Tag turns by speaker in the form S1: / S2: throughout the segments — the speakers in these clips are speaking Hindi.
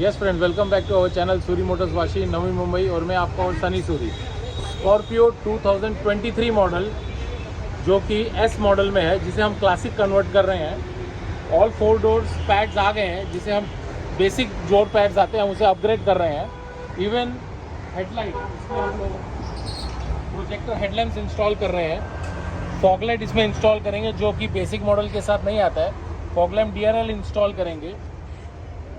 S1: Yes friend, welcome back to our channel Suri motors Vashi, Navi Mumbai. और मैं आपका और सनी सूरी। स्कॉर्पियो 2023 मॉडल जो कि एस मॉडल में है, जिसे हम क्लासिक कन्वर्ट कर रहे हैं। ऑल 4 डोर्स पैड्स आ गए हैं, जिसे हम बेसिक डोर पैड्स आते हैं उसे अपग्रेड कर रहे हैं। इवन हेडलाइट, इसमें हम लोग प्रोजेक्टर हेडलैम्प्स इंस्टॉल कर रहे हैं। फॉगलाइट इसमें इंस्टॉल करेंगे जो कि बेसिक मॉडल के साथ नहीं आता है। फॉगलैम्प DRL इंस्टॉल करेंगे।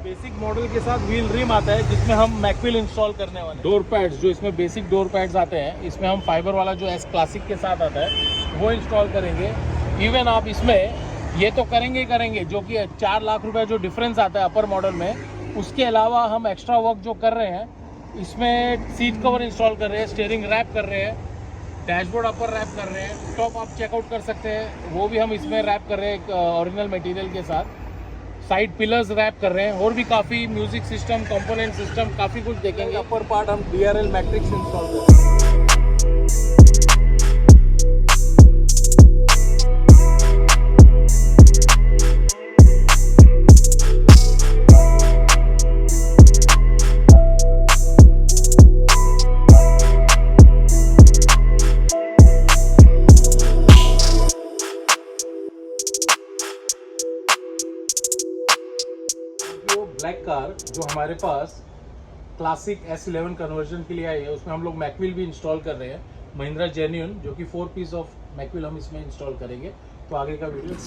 S1: बेसिक मॉडल के साथ व्हील रिम आता है, जिसमें हम मैकविल इंस्टॉल करने वाले। डोर पैड्स, जो इसमें बेसिक डोर पैड्स आते हैं, इसमें हम फाइबर वाला जो एस क्लासिक के साथ आता है वो इंस्टॉल करेंगे। इवन आप इसमें ये तो करेंगे जो कि 4 लाख रुपए जो डिफरेंस आता है अपर मॉडल में, उसके अलावा हम एक्स्ट्रा वर्क जो कर रहे हैं, इसमें सीट कवर इंस्टॉल कर रहे हैं, स्टीयरिंग रैप कर रहे हैं, डैशबोर्ड अपर रैप कर रहे हैं। टॉप आप चेकआउट कर सकते हैं, वो भी हम इसमें रैप कर रहे हैं ओरिजिनल मटेरियल के साथ। साइड पिलर्स रैप कर रहे हैं और भी काफ़ी म्यूजिक सिस्टम, कंपोनेंट सिस्टम, काफ़ी कुछ देखेंगे। अपर पार्ट हम DRL मैट्रिक्स इंस्टॉल कर रहे हैं। ब्लैक कार जो हमारे पास क्लासिक S11 कन्वर्जन के लिए आई है, उसमें हम लोग मैकविल भी इंस्टॉल कर रहे हैं। महिंद्रा जेन्युइन, जो कि 4 पीस ऑफ मैकविल हम इसमें इंस्टॉल करेंगे। तो आगे का वीडियो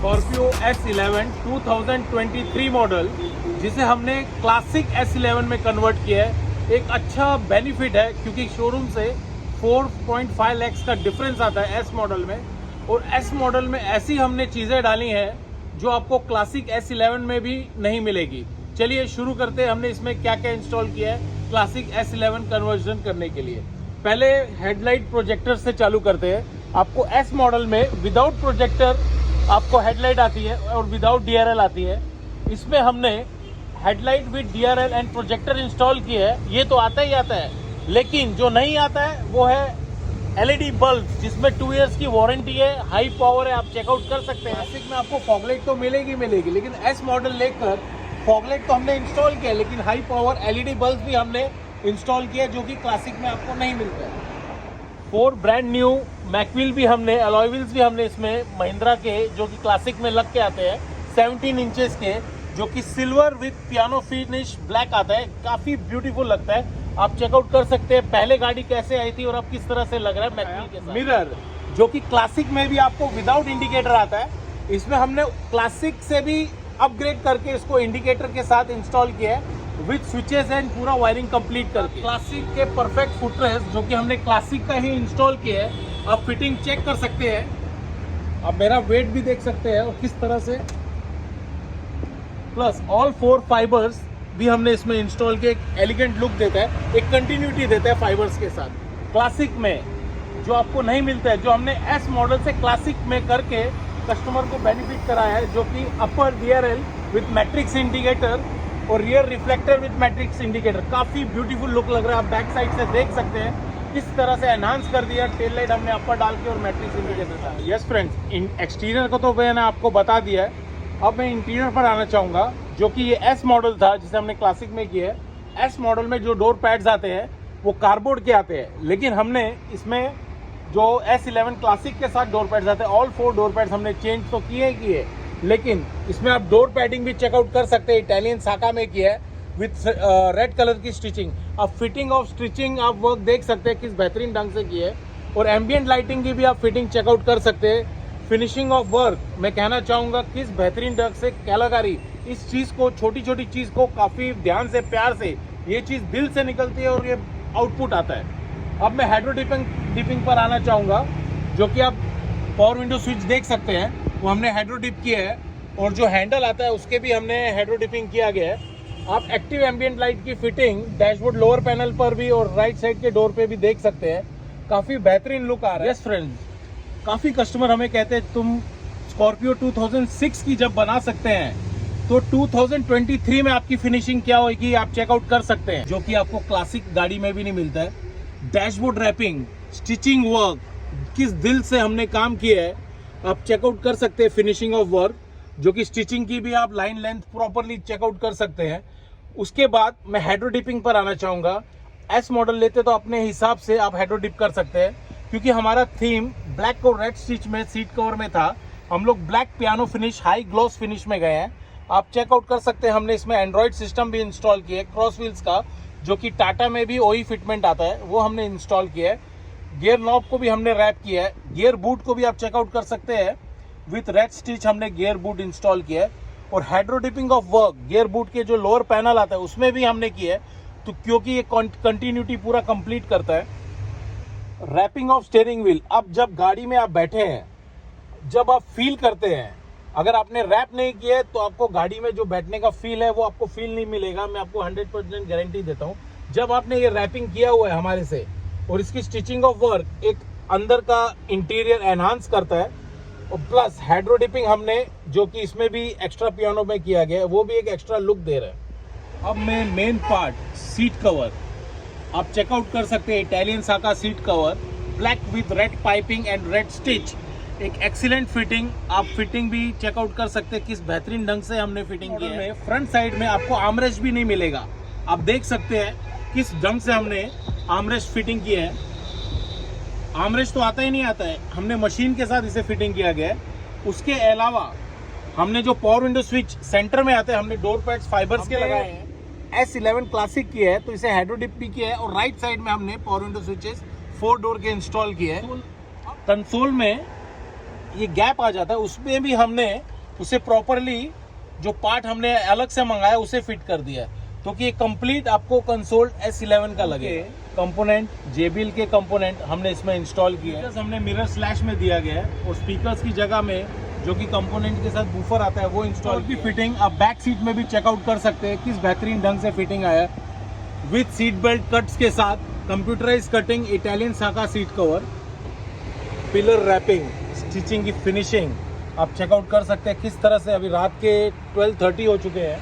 S1: स्कॉर्पियो S11 2023 मॉडल, जिसे हमने क्लासिक S11 में कन्वर्ट किया है। एक अच्छा बेनिफिट है क्योंकि शोरूम से 4.5 लाख का डिफरेंस आता है S मॉडल में, और S मॉडल में ऐसी हमने चीज़ें डाली हैं जो आपको क्लासिक S11 में भी नहीं मिलेगी। चलिए शुरू करते हैं, हमने इसमें क्या क्या इंस्टॉल किया है क्लासिक S11 कन्वर्जन करने के लिए। पहले हेडलाइट प्रोजेक्टर से चालू करते हैं। आपको S मॉडल में विदाउट प्रोजेक्टर आपको हेडलाइट आती है और विदाउट DRL आती है। इसमें हमने headlight with DRL and projector install की है। ये तो आता ही आता है, लेकिन जो नहीं आता है वो है LED बल्ब, जिसमें 2 इयर्स की वारंटी है, हाई पावर है, आप चेकआउट कर सकते हैं। क्लासिक में आपको फॉगलाइट तो मिलेगी, लेकिन S मॉडल लेकर फॉगलाइट तो हमने इंस्टॉल किया, लेकिन हाई पावर LED बल्ब भी हमने इंस्टॉल किया, जो कि क्लासिक में आपको नहीं मिलता है। 4 ब्रांड न्यू मैकविल भी हमने, अलॉय व्हील्स भी हमने इसमें महिंद्रा के, जो कि क्लासिक में लग के आते हैं, 17 इंचेस के, जो कि silver with piano finish black आता है। काफ़ी ब्यूटीफुल लगता है, आप चेकआउट कर सकते हैं पहले गाड़ी कैसे आई थी और अब किस तरह से लग रहा है मैकविल के साथ। मिरर, जो कि क्लासिक में भी आपको विदाउट इंडिकेटर आता है, इसमें हमने क्लासिक से भी अपग्रेड करके इसको इंडिकेटर के साथ इंस्टॉल किया है, विद स्विचेस एंड पूरा वायरिंग कंप्लीट करके। क्लासिक के परफेक्ट फुटरेस्ट, जो कि हमने क्लासिक का ही इंस्टॉल किया है, आप फिटिंग चेक कर सकते हैं। आप मेरा वेट भी देख सकते हैं और किस तरह से। प्लस ऑल 4 फाइबर्स भी हमने इसमें इंस्टॉल किए। एक एलिगेंट लुक देता है, एक कंटिन्यूटी देता है फाइबर्स के साथ। क्लासिक में जो आपको नहीं मिलता है, जो हमने S मॉडल से क्लासिक में करके कस्टमर को बेनिफिट कराया है, जो कि अपर DRL विथ मैट्रिक्स इंडिकेटर और rear reflector with matrix indicator. काफ़ी ब्यूटीफुल लुक लग रहा है, आप बैक साइड से देख सकते हैं किस तरह से एनहांस कर दिया। टेल लाइट हमने अपर डाल के और मैट्रिक्स इंडिकेटर था। यस फ्रेंड्स, एक्सटीरियर को तो मैंने आपको बता दिया है, अब मैं इंटीरियर पर आना चाहूँगा, जो कि ये S मॉडल था जिसे हमने क्लासिक में किया है। S मॉडल में जो डोर पैड्स आते हैं वो कार्डबोर्ड के आते हैं, लेकिन हमने इसमें जो S11 क्लासिक के साथ डोर पैड्स आते हैं, ऑल 4 डोर पैड्स हमने चेंज तो किए, लेकिन इसमें आप डोर पैडिंग भी चेकआउट कर सकते हैं, इटालियन साका में किया है विथ रेड कलर की स्टिचिंग। अब फिटिंग ऑफ स्टिचिंग आप वर्क देख सकते हैं किस बेहतरीन ढंग से की है, और एम्बियंट लाइटिंग की भी आप फिटिंग चेकआउट कर सकते हैं। फिनिशिंग ऑफ वर्क मैं कहना चाहूँगा किस बेहतरीन ढंग से कलाकारी, इस चीज़ को, छोटी छोटी चीज़ को काफ़ी ध्यान से, प्यार से, ये चीज़ दिल से निकलती है और ये आउटपुट आता है। अब मैं हाइड्रो डिपिंग पर आना चाहूँगा, जो कि आप पावर विंडो स्विच देख सकते हैं, वो हमने हाइड्रो डिप किया है, और जो हैंडल आता है उसके भी हमने हाइड्रो डिपिंग किया गया है। आप एक्टिव एम्बियंट लाइट की फिटिंग डैशबोर्ड लोअर पैनल पर भी और राइट साइड के डोर पे भी देख सकते हैं, काफ़ी बेहतरीन लुक आ रहा है। यस फ्रेंड्स, काफ़ी कस्टमर हमें कहते हैं तुम स्कॉर्पियो 2006 की जब बना सकते हैं तो 2023 में आपकी फिनिशिंग क्या होगी, आप चेकआउट कर सकते हैं, जो कि आपको क्लासिक गाड़ी में भी नहीं मिलता है। डैशबोर्ड रैपिंग, स्टिचिंग वर्क, किस दिल से हमने काम किया है, आप चेकआउट कर सकते हैं। फिनिशिंग ऑफ वर्क, जो कि स्टिचिंग की भी आप लाइन लेंथ प्रॉपरली चेकआउट कर सकते हैं। उसके बाद मैं हाइड्रो डिपिंग पर आना चाहूँगा। एस मॉडल लेते तो अपने हिसाब से आप हाइड्रो डिप कर सकते हैं, क्योंकि हमारा थीम ब्लैक और रेड स्टिच में सीट कवर में था। हम लोग black piano finish, high gloss finish में गए हैं, आप चेकआउट कर सकते हैं। हमने इसमें एंड्रॉयड सिस्टम भी इंस्टॉल किया है क्रॉस व्हील्स का, जो कि टाटा में भी ओई फिटमेंट आता है, वो हमने इंस्टॉल किया है। गियर नॉब को भी हमने रैप किया है। गियर बूट को भी आप चेकआउट कर सकते हैं, विथ रेड स्टिच हमने गियर बूट इंस्टॉल किया है। और hydro dipping of work, gear boot के जो लोअर पैनल आता है उसमें भी हमने किया है, तो क्योंकि ये कंटिन्यूटी पूरा कंप्लीट करता है। रैपिंग ऑफ स्टीयरिंग व्हील, अब जब गाड़ी में आप बैठे हैं, जब आप फील करते हैं, अगर आपने रैप नहीं किया है तो आपको गाड़ी में जो बैठने का फील है वो आपको फील नहीं मिलेगा, मैं आपको 100% गारंटी देता हूँ। जब आपने ये रैपिंग किया हुआ है हमारे से, और इसकी स्टिचिंग ऑफ वर्क एक अंदर का इंटीरियर एनहांस करता है, और प्लस हाइड्रो डिपिंग हमने, जो कि इसमें भी एक्स्ट्रा पियानो में किया गया है, वो भी एक एक्स्ट्रा लुक दे रहा है। अब मैं मेन पार्ट, सीट कवर, आप चेकआउट कर सकते हैं। इटालियन साका seat cover, black with red piping and red stitch, एक एक्सीलेंट फिटिंग। आप फिटिंग भी चेकआउट कर सकते हैं किस बेहतरीन ढंग से हमने फिटिंग की है। फ्रंट साइड में आपको आर्मरेस्ट भी नहीं मिलेगा, आप देख सकते हैं किस ढंग से हमने आर्मरेस्ट फिटिंग की है। आर्मरेस्ट तो आता ही नहीं आता है, हमने मशीन के साथ इसे फिटिंग किया गया है। उसके अलावा हमने जो पावर विंडो स्विच सेंटर में आते हैं, हमने डोर पैड्स फाइबर्स के लगाए हैं। S11 क्लासिक की है, तो इसे हाइड्रो डिप भी किया है, और राइट साइड में हमने पावर विंडो स्विचेस 4 डोर के इंस्टॉल किए हैं। कंसोल में ये गैप आ जाता है, उसमें भी हमने उसे प्रॉपरली, जो पार्ट हमने अलग से मंगाया उसे फिट कर दिया है, तो कि कंप्लीट आपको कंसोल S11 का लगे। कंपोनेंट, JBL के कंपोनेंट हमने इसमें इंस्टॉल किए हैं। हमने मिरर स्लैश में दिया गया है, और स्पीकर्स की जगह में जो कि कंपोनेंट के साथ बूफर आता है वो इंस्टॉल की। फिटिंग आप बैक सीट में भी चेकआउट कर सकते हैं किस बेहतरीन ढंग से फिटिंग आया है, विथ सीट बेल्ट कट्स के साथ, कंप्यूटराइज कटिंग, इटालियन साका seat cover, pillar wrapping, stitching की फिनिशिंग आप चेकआउट कर सकते हैं किस तरह से। अभी रात के 12:30 हो चुके हैं,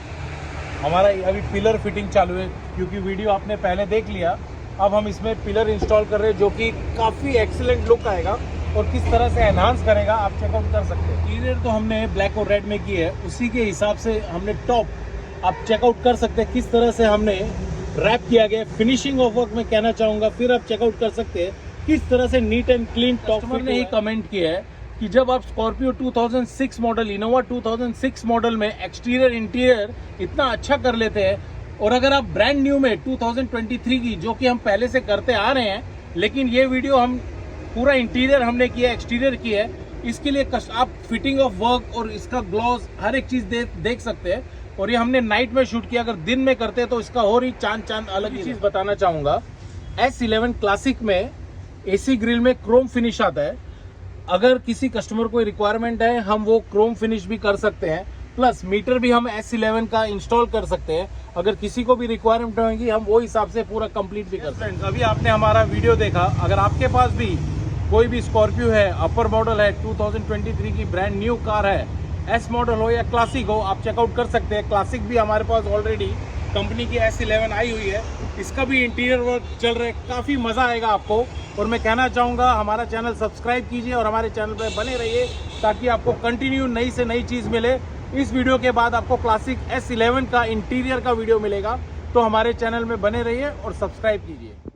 S1: हमारा अभी पिलर फिटिंग चालू है, क्योंकि वीडियो आपने पहले देख लिया। अब हम इसमें पिलर इंस्टॉल कर रहे हैं, जो कि काफ़ी एक्सीलेंट लुक आएगा और किस तरह से एनहांस करेगा आप चेकआउट कर सकते हैं। इंटीरियर तो हमने ब्लैक और रेड में की है, उसी के हिसाब से हमने टॉप आप चेकआउट कर सकते हैं किस तरह से हमने रैप किया गया। फिनिशिंग ऑफ वर्क में कहना चाहूँगा, फिर आप चेकआउट कर सकते हैं किस तरह से नीट एंड क्लीन टॉप। ने ही कमेंट किया है कि जब आप स्कॉर्पियो 2006 मॉडल, इनोवा 2006 मॉडल में एक्सटीरियर इंटीरियर इतना अच्छा कर लेते हैं, और अगर आप ब्रांड न्यू में 2023 की, जो कि हम पहले से करते आ रहे हैं, लेकिन ये वीडियो हम पूरा इंटीरियर हमने किया, एक्सटीरियर किया है, इसके लिए आप फिटिंग ऑफ वर्क और इसका ग्लॉस हर एक चीज़ देख सकते हैं। और ये हमने नाइट में शूट किया, अगर दिन में करते तो इसका और ही चांद अलग ही चीज़ बताना चाहूँगा। S11 क्लासिक में AC ग्रिल में क्रोम फिनिश आता है। अगर किसी कस्टमर को रिक्वायरमेंट है, हम वो क्रोम फिनिश भी कर सकते हैं, प्लस मीटर भी हम S11 का इंस्टॉल कर सकते हैं। अगर किसी को भी रिक्वायरमेंट होगी, हम वो हिसाब से पूरा कंप्लीट भी कर सकते हैं। अभी आपने हमारा वीडियो देखा, अगर आपके पास भी कोई भी स्कॉर्पियो है, अपर मॉडल है, 2023 की ब्रांड न्यू कार है, S मॉडल हो या क्लासिक हो, आप चेकआउट कर सकते हैं। क्लासिक भी हमारे पास ऑलरेडी कंपनी की S11 आई हुई है, इसका भी इंटीरियर वर्क चल रहा है, काफ़ी मज़ा आएगा आपको। और मैं कहना चाहूँगा, हमारा चैनल सब्सक्राइब कीजिए और हमारे चैनल पर बने रहिए, ताकि आपको कंटिन्यू नई से नई चीज़ मिले। इस वीडियो के बाद आपको क्लासिक S11 का इंटीरियर का वीडियो मिलेगा, तो हमारे चैनल में बने रहिए और सब्सक्राइब कीजिए।